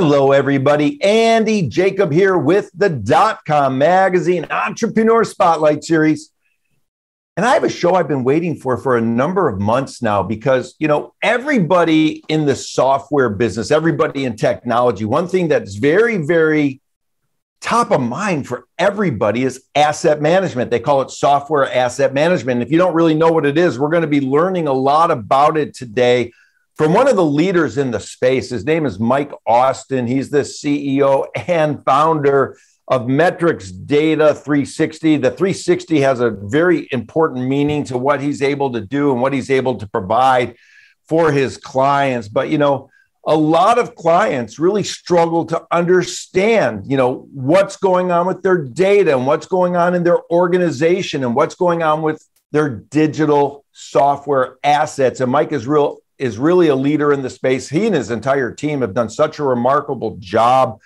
Hello, everybody. Andy Jacob here with the DotCom magazine Entrepreneur Spotlight Series. And I have a show I've been waiting for a number of months now because, everybody in the software business, everybody in technology, one thing that's very, very top of mind for everybody is asset management. They call it software asset management. If you don't really know what it is, we're going to be learning a lot about it today from one of the leaders in the space. His name is Mike Austin. He's the CEO and founder of MetrixData 360. The 360 has a very important meaning to what he's able to do and what he's able to provide for his clients. But, a lot of clients really struggle to understand, what's going on with their data and what's going on in their organization and what's going on with their digital software assets. And Mike is really a leader in the space. He and his entire team have done such a remarkable job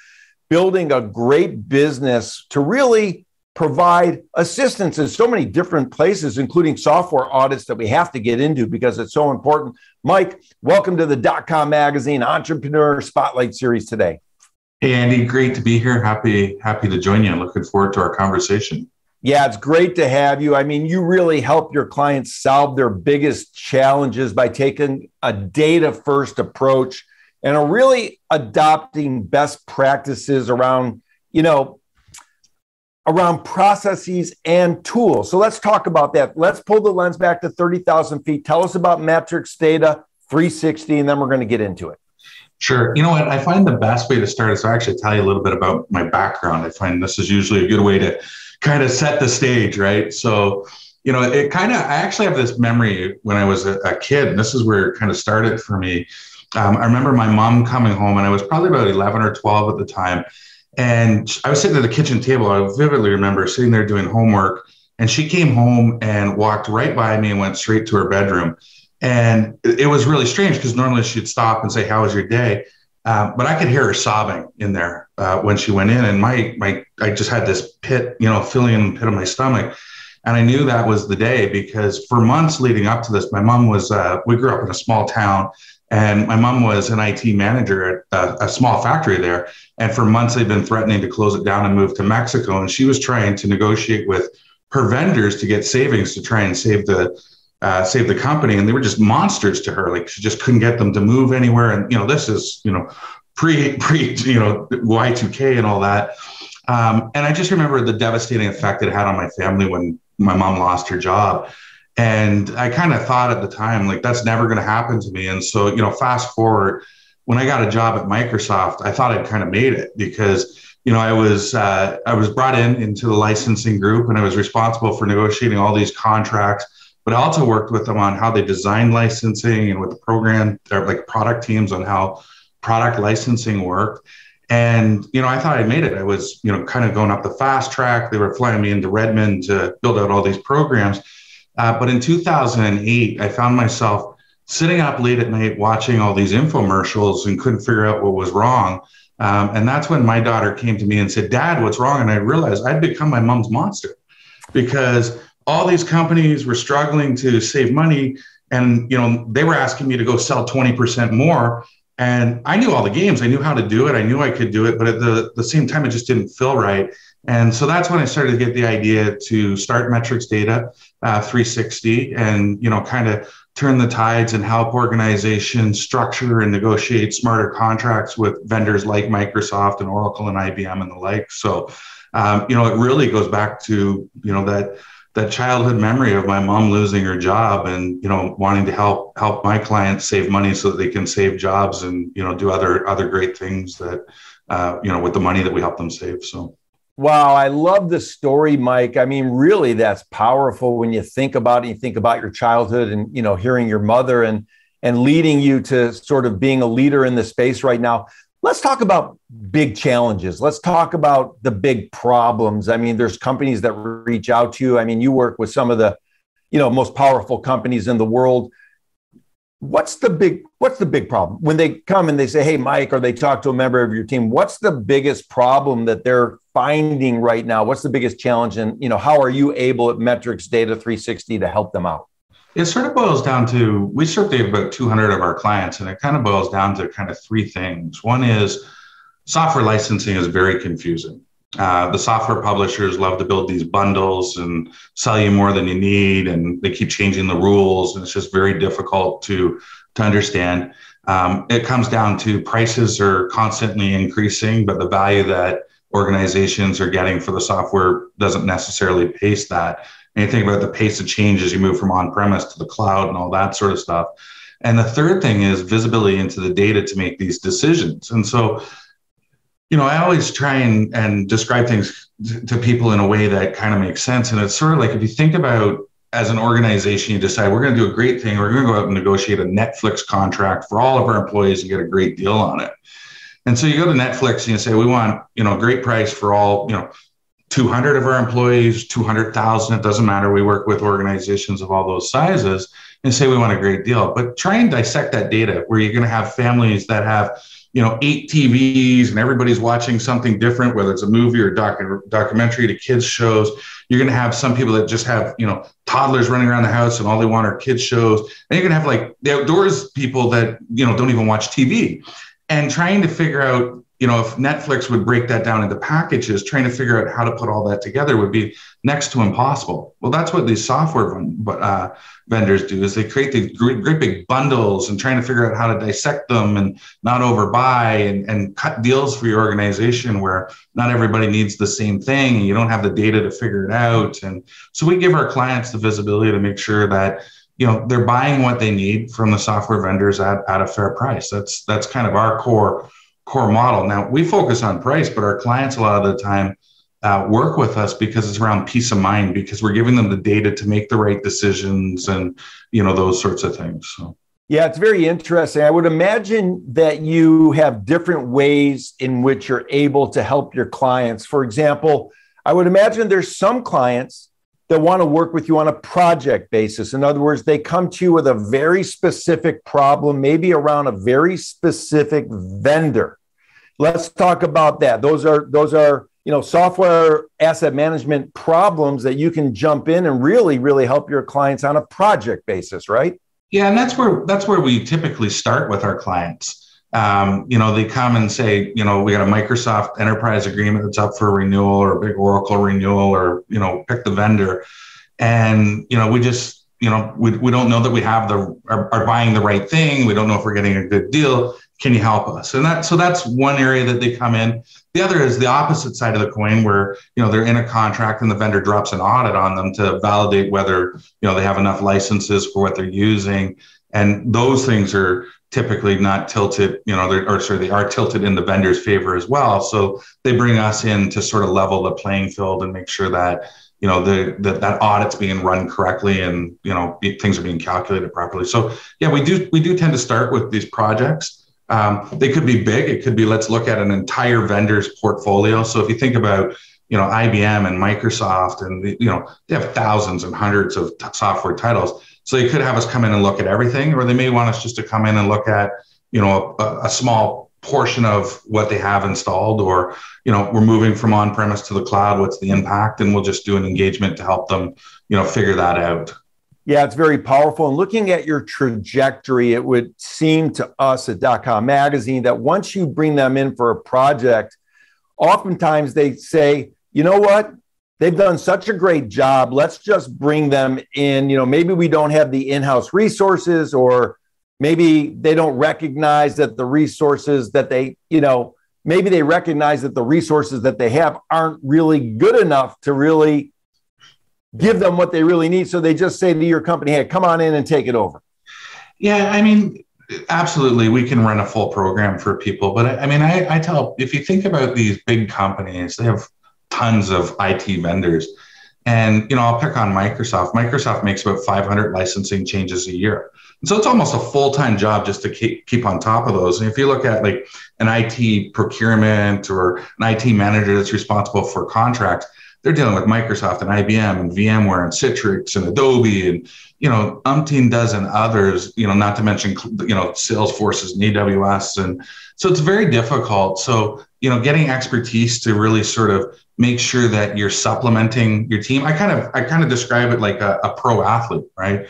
building a great business to really provide assistance in so many different places, including software audits that we have to get into because it's so important. Mike, welcome to the DotCom magazine Entrepreneur Spotlight Series today. Hey, Andy, great to be here. Happy to join you. I'm looking forward to our conversation. Yeah, it's great to have you. I mean, you really help your clients solve their biggest challenges by taking a data-first approach and are really adopting best practices around, around processes and tools. So let's talk about that. Let's pull the lens back to 30,000 feet. Tell us about MetrixData 360, and then we're going to get into it. Sure. You know what? I find the best way to start is to actually tell you a little bit about my background. I find this is usually a good way to kind of set the stage, right? So, I actually have this memory when I was a kid, and this is where it kind of started for me. I remember my mom coming home, and I was probably about 11 or 12 at the time. And I was sitting at the kitchen table. I vividly remember sitting there doing homework, and she came home and walked right by me and went straight to her bedroom. And it was really strange because normally she'd stop and say, "How was your day?" But I could hear her sobbing in there when she went in, and I just had this pit, filling in the pit of my stomach. And I knew that was the day because for months leading up to this, my mom was, we grew up in a small town, and my mom was an IT manager at a small factory there. And for months, they'd been threatening to close it down and move to Mexico. And she was trying to negotiate with her vendors to get savings to try and save the company. And they were just monsters to her. Like, she just couldn't get them to move anywhere. And, this is, pre Y2K and all that. And I just remember the devastating effect it had on my family when my mom lost her job. And I kind of thought at the time, like, that's never going to happen to me. And so, fast forward, when I got a job at Microsoft, I thought I'd kind of made it because, I was brought into the licensing group, and I was responsible for negotiating all these contracts, but I also worked with them on how they design licensing and with the program, or like product teams on how product licensing worked. And, I thought I made it. I was, kind of going up the fast track. They were flying me into Redmond to build out all these programs. But in 2008, I found myself sitting up late at night watching all these infomercials and couldn't figure out what was wrong. And that's when my daughter came to me and said, "Dad, what's wrong?" And I realized I'd become my mom's monster because all these companies were struggling to save money. And, they were asking me to go sell 20% more. And I knew all the games. I knew how to do it. I knew I could do it. But at the same time, it just didn't feel right. And so that's when I started to get the idea to start MetrixData 360 and, kind of turn the tides and help organizations structure and negotiate smarter contracts with vendors like Microsoft and Oracle and IBM and the like. So, it really goes back to, that childhood memory of my mom losing her job and, wanting to help my clients save money so that they can save jobs and, do other great things that, with the money that we help them save. So. Wow, I love the story, Mike. I mean, really, that's powerful when you think about it. You think about your childhood and, hearing your mother and leading you to sort of being a leader in the space right now. Let's talk about big challenges. Let's talk about the big problems. I mean, there's companies that reach out to you. I mean, you work with some of the, most powerful companies in the world. What's the big problem when they come and they say, "Hey, Mike," or they talk to a member of your team? What's the biggest problem that they're finding right now? What's the biggest challenge? And, how are you able at MetrixData 360 to help them out? It sort of boils down to, we serve about 200 of our clients, and it kind of boils down to kind of three things. One is software licensing is very confusing. The software publishers love to build these bundles and sell you more than you need, and they keep changing the rules, and it's just very difficult to understand. It comes down to prices are constantly increasing, but the value that organizations are getting for the software doesn't necessarily pace that. And you think about the pace of change as you move from on-premise to the cloud and all that sort of stuff. And the third thing is visibility into the data to make these decisions. And so, I always try and describe things to people in a way that kind of makes sense. And it's sort of like, if you think about, as an organization, you decide we're going to do a great thing. We're going to go out and negotiate a Netflix contract for all of our employees and get a great deal on it. And so you go to Netflix and you say, we want, a great price for all, 200 of our employees, 200,000, it doesn't matter. We work with organizations of all those sizes and say we want a great deal. But try and dissect that data where you're going to have families that have 8 TVs and everybody's watching something different, whether it's a movie or documentary to kids shows. You're going to have some people that just have, toddlers running around the house and all they want are kids shows. And you're going to have like the outdoors people that, don't even watch TV. And trying to figure out, if Netflix would break that down into packages, trying to figure out how to put all that together would be next to impossible. Well, that's what these software vendors do, is they create these great big bundles and trying to figure out how to dissect them and not overbuy and cut deals for your organization where not everybody needs the same thing and you don't have the data to figure it out. And so we give our clients the visibility to make sure that they're buying what they need from the software vendors at a fair price. That's kind of our core model. Now, we focus on price, but our clients a lot of the time work with us because it's around peace of mind, because we're giving them the data to make the right decisions and, those sorts of things. So. Yeah, it's very interesting. I would imagine that you have different ways in which you're able to help your clients. For example, I would imagine there's some clients that want to work with you on a project basis. In other words, they come to you with a very specific problem, maybe around a very specific vendor. Let's talk about that. Those are software asset management problems that you can jump in and really, really help your clients on a project basis, right? Yeah, and that's where we typically start with our clients. They come and say, we got a Microsoft enterprise agreement that's up for renewal, or a big Oracle renewal, or, pick the vendor. And, we just, we don't know that we have are buying the right thing. We don't know if we're getting a good deal. Can you help us? And that's one area that they come in. The other is the opposite side of the coin, where, they're in a contract and the vendor drops an audit on them to validate whether, they have enough licenses for what they're using. And those things are typically not tilted, they are tilted in the vendor's favor as well. So they bring us in to sort of level the playing field and make sure that, that audit's being run correctly and, things are being calculated properly. So yeah, we do tend to start with these projects. They could be big. It could be, let's look at an entire vendor's portfolio. So if you think about, IBM and Microsoft, and they have thousands and hundreds of software titles. So they could have us come in and look at everything, or they may want us just to come in and look at, a small portion of what they have installed, or, we're moving from on-premise to the cloud. What's the impact? And we'll just do an engagement to help them, figure that out. Yeah, it's very powerful. And looking at your trajectory, it would seem to us at DotCom Magazine that once you bring them in for a project, oftentimes they say, you know what? They've done such a great job. Let's just bring them in. Maybe we don't have the in-house resources, or maybe they don't recognize that the resources that maybe they recognize that the resources that they have aren't really good enough to really give them what they really need. So they just say to your company, hey, come on in and take it over. Yeah, I mean, absolutely. We can run a full program for people. But I tell, if you think about these big companies, they have tons of IT vendors. And, I'll pick on Microsoft. Microsoft makes about 500 licensing changes a year. And so it's almost a full-time job just to keep on top of those. And if you look at like an IT procurement or an IT manager that's responsible for contracts, they're dealing with Microsoft and IBM and VMware and Citrix and Adobe and, umpteen dozen others, not to mention, Salesforce's and AWS. And so it's very difficult. So, getting expertise to really sort of make sure that you're supplementing your team. I kind of describe it like a pro athlete, right?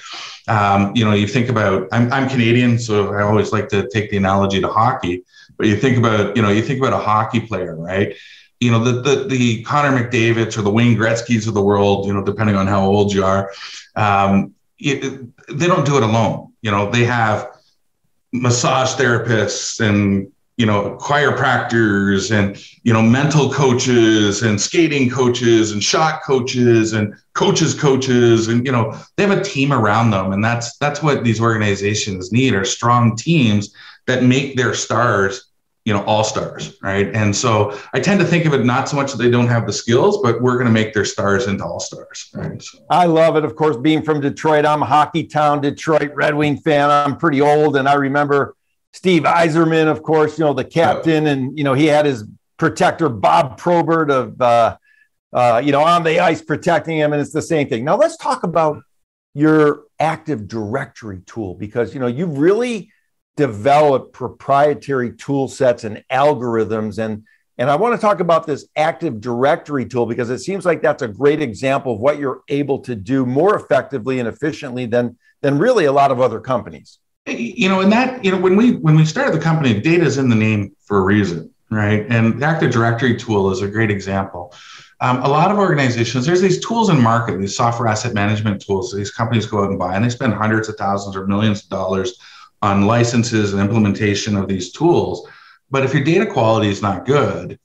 You think about, I'm Canadian, so I always like to take the analogy to hockey. But you think about, a hockey player, right? The Connor McDavids or the Wayne Gretzky's of the world, depending on how old you are, they don't do it alone. They have massage therapists and chiropractors and mental coaches and skating coaches and shot coaches and coaches and they have a team around them, and that's what these organizations need, are strong teams that make their stars all stars, right? And so I tend to think of it not so much that they don't have the skills, but we're going to make their stars into all stars, right? So. I love it. Of course, being from Detroit, I'm a hockey town, Detroit Red Wing fan. I'm pretty old, and I remember Steve Yzerman, of course, the captain, and he had his protector Bob Probert of on the ice protecting him, and it's the same thing. Now let's talk about your Active Directory tool, because you've really developed proprietary tool sets and algorithms, and I want to talk about this Active Directory tool because it seems like that's a great example of what you're able to do more effectively and efficiently than really a lot of other companies. When we started the company, data is in the name for a reason, right? And the Active Directory tool is a great example. A lot of organizations, there's these tools in market, these software asset management tools these companies go out and buy, and they spend hundreds of thousands or millions of dollars on licenses and implementation of these tools. But if your data quality is not good,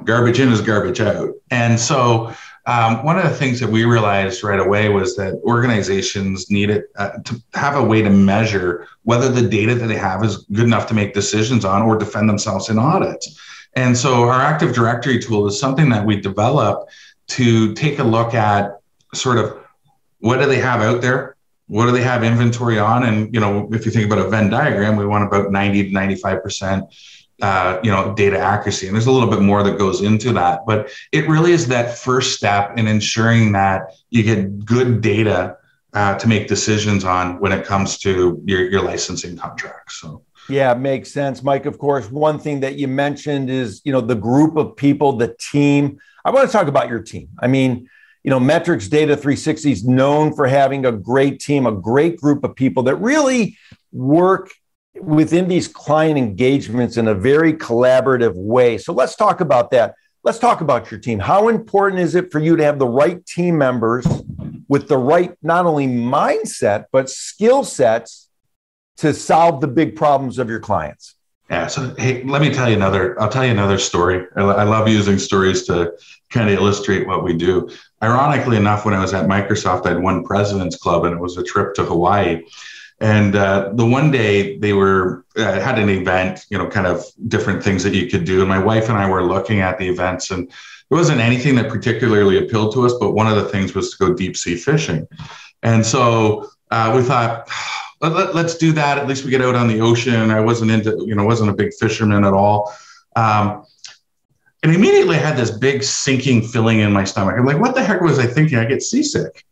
garbage in is garbage out. And so one of the things that we realized right away was that organizations needed to have a way to measure whether the data that they have is good enough to make decisions on or defend themselves in audits. And so our Active Directory tool is something that we developed to take a look at sort of what do they have out there? What do they have inventory on? And, if you think about a Venn diagram, we want about 90 to 95%, data accuracy. And there's a little bit more that goes into that, but it really is that first step in ensuring that you get good data to make decisions on when it comes to your licensing contracts. So. Yeah, it makes sense, Mike. Of course, one thing that you mentioned is, the group of people, the team. I want to talk about your team. I mean, MetrixData 360 is known for having a great team, a great group of people that really work within these client engagements in a very collaborative way. So let's talk about that. Let's talk about your team. How important is it for you to have the right team members with the right, not only mindset, but skill sets to solve the big problems of your clients? Yeah. So, hey, I'll tell you another story. I love using stories to kind of illustrate what we do. Ironically enough, when I was at Microsoft, I had one President's Club, and it was a trip to Hawaii. And the one day they had an event, kind of different things that you could do. And my wife and I were looking at the events, and there wasn't anything that particularly appealed to us, but one of the things was to go deep sea fishing. And so we thought, let's do that. At least we get out on the ocean. I wasn't wasn't a big fisherman at all. And immediately I had this big sinking feeling in my stomach. I'm like, what the heck was I thinking? I get seasick,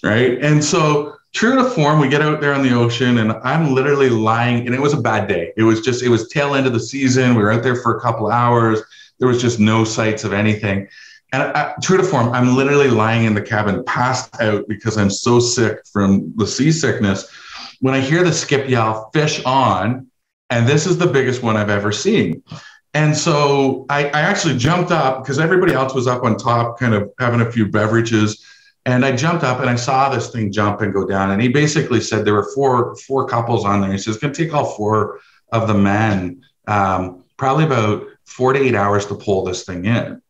right? And so true to form, we get out there on the ocean, and I'm literally lying, and it was a bad day. It was tail end of the season. We were out there for a couple of hours. There was just no sights of anything. And true to form, I'm literally lying in the cabin, passed out because I'm so sick from the seasickness, when I hear the skip yell, "Fish on," and this is the biggest one I've ever seen. And so I actually jumped up because everybody else was up on top, kind of having a few beverages. And I jumped up and I saw this thing jump and go down. And he basically said there were four couples on there. He says, it's going to take all four of the men, probably about 4 to 8 hours to pull this thing in.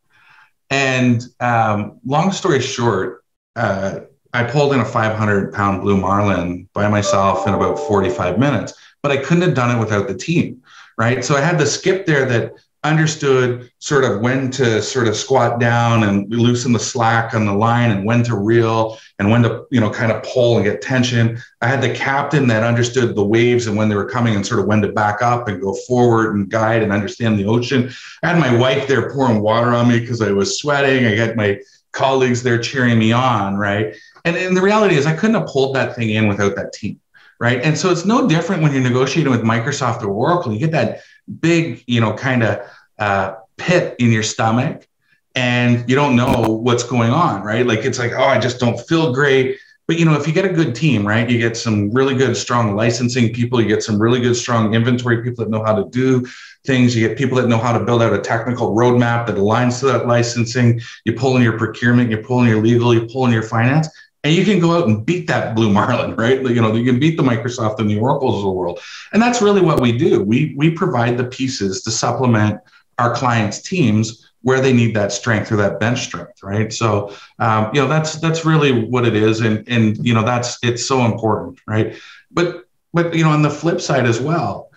And long story short, I pulled in a 500-pound blue marlin by myself in about 45 minutes, but I couldn't have done it without the team, right? So I had the skip there that understood sort of when to sort of squat down and loosen the slack on the line, and when to reel, and when to, kind of pull and get tension. I had the captain that understood the waves and when they were coming, and sort of when to back up and go forward and guide and understand the ocean. I had my wife there pouring water on me because I was sweating. I got my colleagues there cheering me on, right? And the reality is I couldn't have pulled that thing in without that team, right? And so it's no different when you're negotiating with Microsoft or Oracle. You get that big, kind of pit in your stomach, and you don't know what's going on, right? Like, it's like, oh, I just don't feel great. But, if you get a good team, right, you get some really good, strong licensing people, you get some really good, strong inventory people that know how to do things, you get people that know how to build out a technical roadmap that aligns to that licensing, you pull in your procurement, you pull in your legal, you pull in your finance, and you can go out and beat that blue marlin, right? You can beat the Microsoft and the Oracles of the world. And that's really what we do. We provide the pieces to supplement our clients' teams where they need that strength or that bench strength, right? So, that's really what it is, and it's so important, right? But on the flip side as well,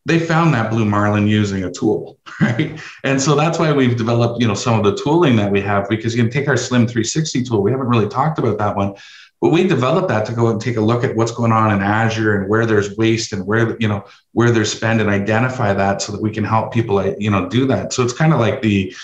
they found that blue marlin using a tool, right? And so that's why we've developed, some of the tooling that we have, because you can take our Slim 360 tool. We haven't really talked about that one, but we developed that to go and take a look at what's going on in Azure and where there's waste and where there's spend, and identify that so that we can help people, do that. So it's kind of like the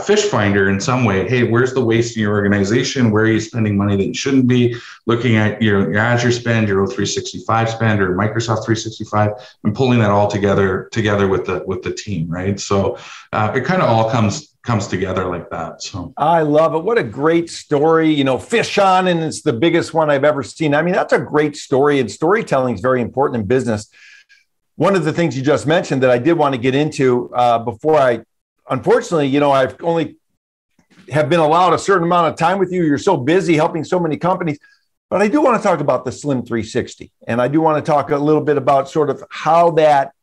fish finder in some way. Hey, where's the waste in your organization? Where are you spending money that you shouldn't be? Looking at your Azure spend, your O365 spend, or Microsoft 365, and pulling that all together with the team, right? So it kind of all comes together like that. So I love it. What a great story. Fish on, and it's the biggest one I've ever seen. I mean, that's a great story, and storytelling is very important in business. One of the things you just mentioned that I did want to get into before unfortunately, I've only have been allowed a certain amount of time with you. You're so busy helping so many companies, but I do want to talk about the Slim 360. And I do want to talk a little bit about sort of how that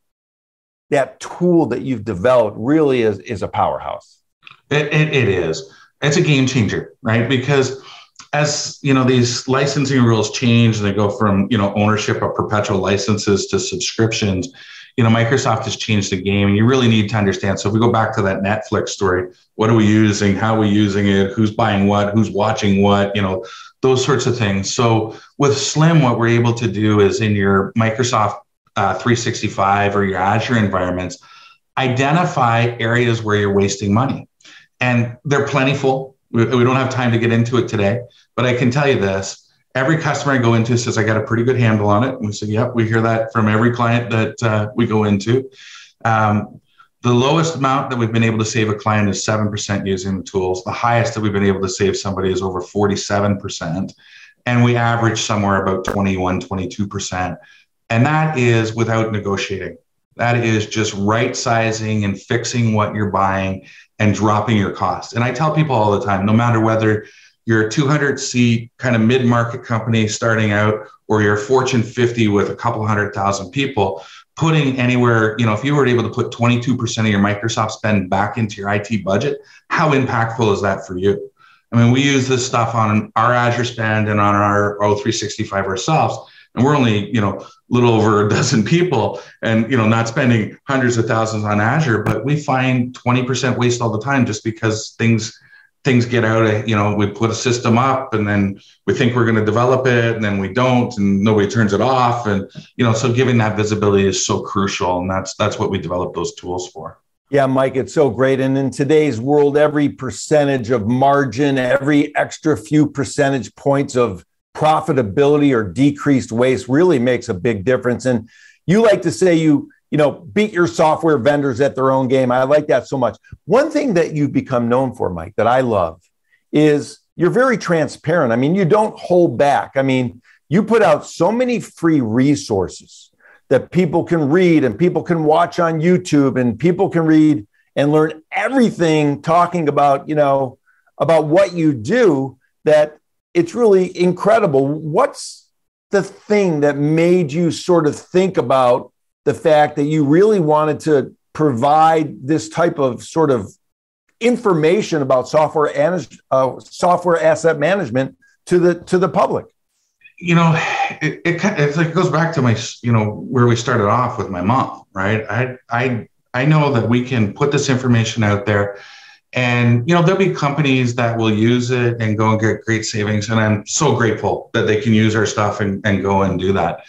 tool that you've developed really is a powerhouse. It is. It's a game changer, right? Because as these licensing rules change and they go from ownership of perpetual licenses to subscriptions, Microsoft has changed the game, and you really need to understand. So if we go back to that Netflix story, what are we using? How are we using it? Who's buying what? Who's watching what? Those sorts of things. So with Slim, what we're able to do is in your Microsoft 365 or your Azure environments, identify areas where you're wasting money. And they're plentiful. We don't have time to get into it today, but I can tell you this. Every customer I go into says, I got a pretty good handle on it. And we say, yep, we hear that from every client that we go into. The lowest amount that we've been able to save a client is 7% using the tools. The highest that we've been able to save somebody is over 47%. And we average somewhere about 21, 22%. And that is without negotiating. That is just right sizing and fixing what you're buying and dropping your costs. And I tell people all the time, no matter whether you're a 200-seat kind of mid-market company starting out, or you're Fortune 50 with a couple 100,000 people, putting anywhere, if you were able to put 22% of your Microsoft spend back into your IT budget, how impactful is that for you? I mean, we use this stuff on our Azure spend and on our O365 ourselves, and we're only, little over a dozen people, and, not spending hundreds of thousands on Azure, but we find 20% waste all the time just because things get out of, we put a system up and then we think we're going to develop it and then we don't, and nobody turns it off. And, so giving that visibility is so crucial. And that's what we develop those tools for. Yeah, Mike, it's so great. And in today's world, every percentage of margin, every extra few percentage points of profitability or decreased waste really makes a big difference. And you like to say you beat your software vendors at their own game. I like that so much. One thing that you've become known for, Mike, that I love is you're very transparent. I mean, you don't hold back. I mean, you put out so many free resources that people can read and people can watch on YouTube, and people can read and learn everything talking about, about what you do, that it's really incredible. What's the thing that made you sort of think about the fact that you really wanted to provide this type of sort of information about software asset management to the public? It goes back to my, where we started off with my mom, right? I know that we can put this information out there, and, there'll be companies that will use it and go and get great savings. And I'm so grateful that they can use our stuff and go and do that.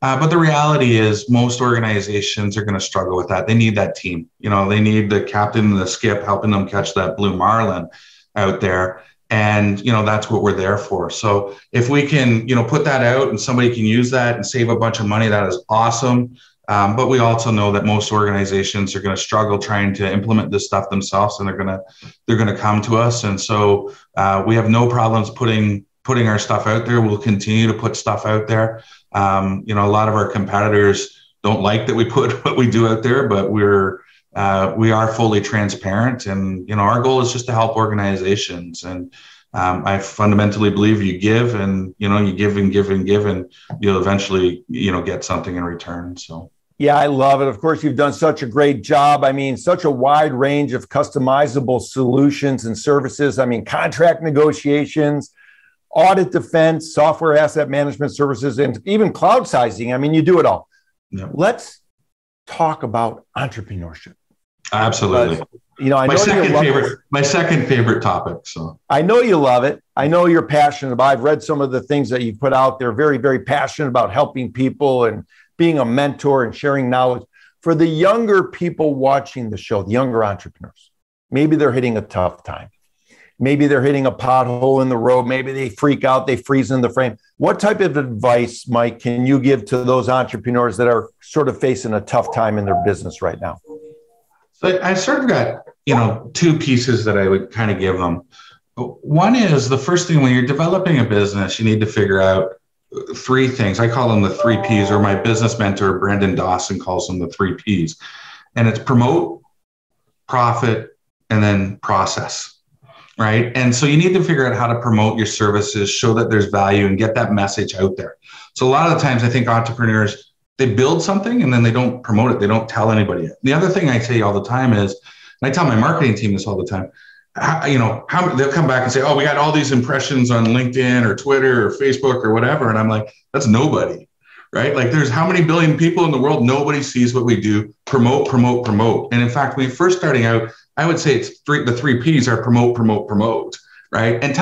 But the reality is most organizations are going to struggle with that. They need that team. They need the captain and the skip helping them catch that blue marlin out there. And, that's what we're there for. So if we can, put that out and somebody can use that and save a bunch of money, that is awesome. But we also know that most organizations are going to struggle trying to implement this stuff themselves, and they're going to come to us. And so we have no problems putting putting our stuff out there. We'll continue to put stuff out there. A lot of our competitors don't like that we put what we do out there, but we are fully transparent. And, our goal is just to help organizations. And I fundamentally believe you give and, you give and give and give, and you'll eventually, get something in return. So. Yeah, I love it. Of course, you've done such a great job. I mean, such a wide range of customizable solutions and services. I mean, contract negotiations, audit defense, software asset management services, and even cloud sizing. I mean, you do it all. Yeah. Let's talk about entrepreneurship. Absolutely. Because, I know my second favorite topic. So I know you love it. I know you're passionate about it. I've read some of the things that you've put out there. Very, very passionate about helping people and being a mentor and sharing knowledge. For the younger people watching the show, the younger entrepreneurs, maybe they're hitting a tough time. Maybe they're hitting a pothole in the road. Maybe they freak out, they freeze in the frame. What type of advice, Mike, can you give to those entrepreneurs that are sort of facing a tough time in their business right now? So I sort of got, two pieces that I would kind of give them. One is the first thing, when you're developing a business, you need to figure out three things. I call them the 3 Ps, or my business mentor, Brendan Dawson, calls them the 3 Ps. And it's promote, profit, and then process, right? And so you need to figure out how to promote your services, show that there's value, and get that message out there. So a lot of the times I think entrepreneurs, they build something and then they don't promote it. They don't tell anybody yet. The other thing I say all the time is, and I tell my marketing team this all the time, they'll come back and say, oh, we got all these impressions on LinkedIn or Twitter or Facebook or whatever. And I'm like, that's nobody, right? Like, there's how many billion people in the world? Nobody sees what we do. Promote, promote, promote. And in fact, when you're first starting out, I would say the 3 Ps are promote, promote, promote, right? And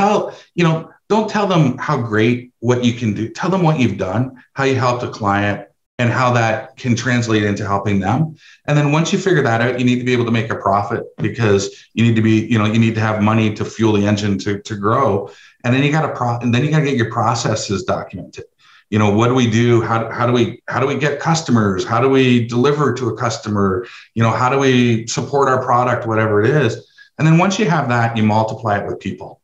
don't tell them how great what you can do. Tell them what you've done, how you helped a client, and how that can translate into helping them. And then once you figure that out, you need to be able to make a profit, because you need to be, you need to have money to fuel the engine to grow. And then you got to get your processes documented. What do we do? How do we get customers? How do we deliver to a customer? How do we support our product, whatever it is? And then once you have that, you multiply it with people,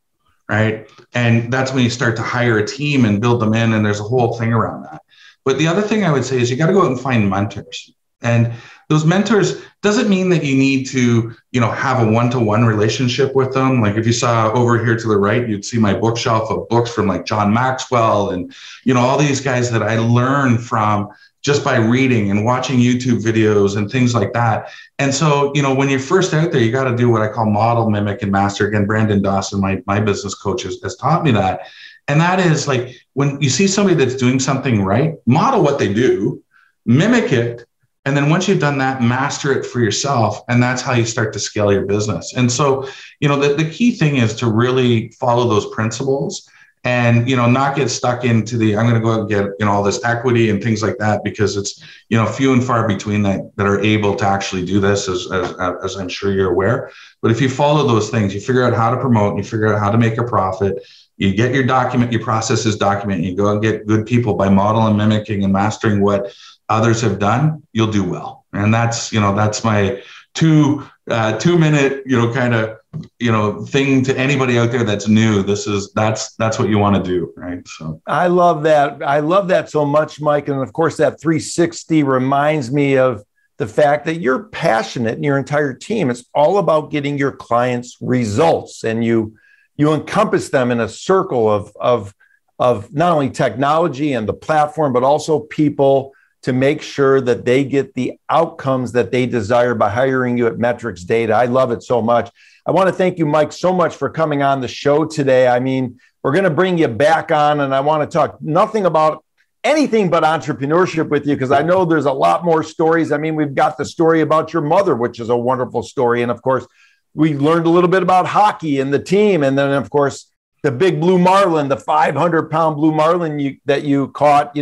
right? And that's when you start to hire a team and build them in. And there's a whole thing around that. But the other thing I would say is you got to go out and find mentors. And those mentors doesn't mean that you need to, have a one-to-one relationship with them. Like if you saw over here to the right, you'd see my bookshelf of books from like John Maxwell and, all these guys that I learned from just by reading and watching YouTube videos and things like that. And so, when you're first out there, you got to do what I call model, mimic, and master. Again, Brandon Dawson, my business coach, has taught me that. And that is like, when you see somebody that's doing something right, model what they do, mimic it. And then once you've done that, master it for yourself. And that's how you start to scale your business. And so, the key thing is to really follow those principles and, not get stuck into I'm going to go out and get, all this equity and things like that, because it's, few and far between that are able to actually do this, as I'm sure you're aware. But if you follow those things, you figure out how to promote, and you figure out how to make a profit, you get your processes document, you go and get good people by modeling, mimicking, and mastering what others have done, you'll do well. And that's my 2 minute, thing to anybody out there that's new. That's what you want to do. Right. So I love that. I love that so much, Mike. And of course, that 360 reminds me of the fact that you're passionate and your entire team. It's all about getting your clients results, and you encompass them in a circle of not only technology and the platform, but also people, to make sure that they get the outcomes that they desire by hiring you at MetrixData. I love it so much. I want to thank you, Mike, so much for coming on the show today. I mean, we're going to bring you back on, and I want to talk nothing about anything but entrepreneurship with you, because I know there's a lot more stories. I mean, we've got the story about your mother, which is a wonderful story. And of course, we learned a little bit about hockey and the team. And then, of course, the big blue marlin, the 500-pound blue marlin that you caught,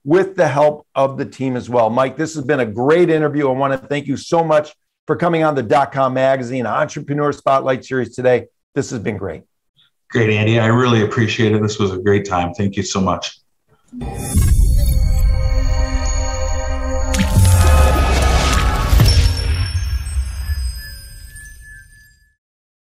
with the help of the team as well. Mike, this has been a great interview. I want to thank you so much for coming on the DotCom Magazine Entrepreneur Spotlight Series today. This has been great. Great, Andy. I really appreciate it. This was a great time. Thank you so much.